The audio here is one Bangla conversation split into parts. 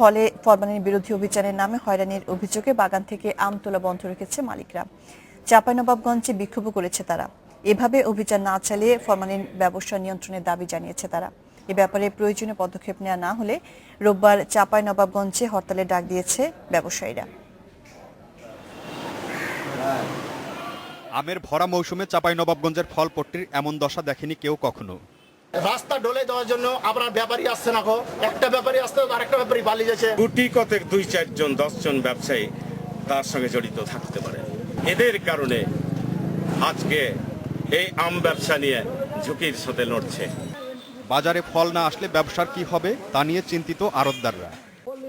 ফলে ফরমালিন বিরোধী অভিযানের নামে হয়রানির অভিযোগে বাগান থেকে আম তোলা বন্ধ রেখেছে মালিকরা। চাঁপাইনবাবগঞ্জে বিক্ষোভ করেছে তারা। এভাবে অভিযান না চালিয়ে ফরমালিন ব্যবসা নিয়ন্ত্রণের দাবি জানিয়েছে তারা। এ ব্যাপারে প্রয়োজনীয় পদক্ষেপ নেওয়া না হলে রোববার চাঁপাইনবাবগঞ্জে হরতালের ডাক দিয়েছে ব্যবসায়ীরা। আমের ভরা মৌসুমে চাঁপাইনবাবগঞ্জের ফলপট্টির এমন দশা দেখেনি কেউ কখনো। রাস্তা ঢলে দেওয়ার জন্য আপনার ব্যাপারী আসছে না, একটা ব্যাপারী আসতে আরেকটা ব্যাপারী পালিয়ে যাচ্ছে। গুটি কতেক 2-4 জন 10 জন ব্যবসায়ী তার সঙ্গে জড়িত থাকতে পারে। এদের কারণে আজকে এই আম ব্যবসা নিয়ে ঝুঁকির সাথে লড়ছে। বাজারে ফল না আসলে ব্যবসার কি হবে তা নিয়ে চিন্তিত আড়তদাররা।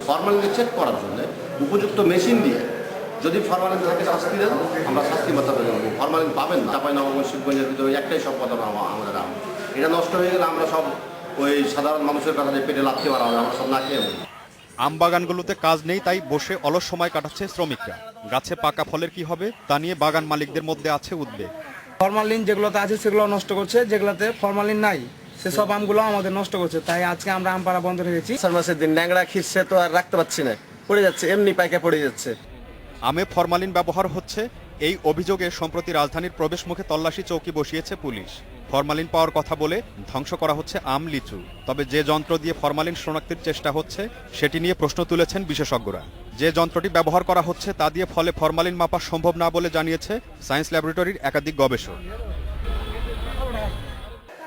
ফরমালিন চেক করার জন্য উপযুক্ত মেশিন দিয়ে যদি ফরমালিন থাকে শাস্তি দেন, আমরা শাস্তি বাঁচাতে যাবো। ফরমালিন পাবেন না। চাঁপাইনবাবগঞ্জ শিবগঞ্জের ভিতরে একটাই সম্পাদন আমাদের আম। এটা নষ্ট হয়ে গেলে আমরা সব ওই সাধারণ মানুষের কাছে পেটে লাথি মারা হবে, আমরা সব না খেয়ে যাবো। আম বাগানগুলোতে কাজ নেই, তাই বসে অলস সময় কাটাচ্ছে শ্রমিকরা। গাছে পাকা ফলের কি হবে তা নিয়ে বাগান মালিকদের মধ্যে আছে উদ্বেগ। ফরমালিন যেগুলোতে আছে সেগুলো নষ্ট করছে, যেগুলোতে ফরমালিন নাই সেসব আমগুলো আমাদের নষ্ট করছে। তাই আজকে আমরা আম পাড়া বন্ধ রেখেছি। মাসের দিন ন্যাংরা খিরছে তো আর রাখতে পারছি না, পড়ে যাচ্ছে, এমনি পাইকা পড়ে যাচ্ছে। আমে ফরমালিন ব্যবহার হচ্ছে এই অভিযোগে সম্প্রতি রাজধানীর প্রবেশ মুখে তল্লাশি চৌকি বসিয়েছে পুলিশ। ফরমালিন পাওয়ার কথা বলে ধ্বংস করা হচ্ছে আম, লিচু। তবে যে যন্ত্র দিয়ে ফরমালিন শনাক্তের চেষ্টা হচ্ছে সেটি নিয়ে প্রশ্ন তুলেছেন বিশেষজ্ঞরা। যে যন্ত্রটি ব্যবহার করা হচ্ছে তা দিয়ে ফলে ফরমালিন মাপা সম্ভব না বলে জানিয়েছে সায়েন্স ল্যাবরেটরির একাধিক গবেষক।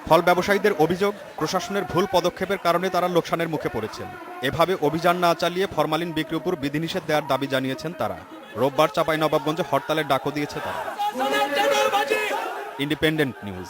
ফল ব্যবসায়ীদের অভিযোগ, প্রশাসনের ভুল পদক্ষেপের কারণে তারা লোকসানের মুখে পড়েছেন। এভাবে অভিযান না চালিয়ে ফরমালিন বিক্রির উপর বিধিনিষেধ দেওয়ার দাবি জানিয়েছেন তারা। রোববার চাঁপাইনবাবগঞ্জে হরতালের ডাকও দিয়েছে তারা। Independent news.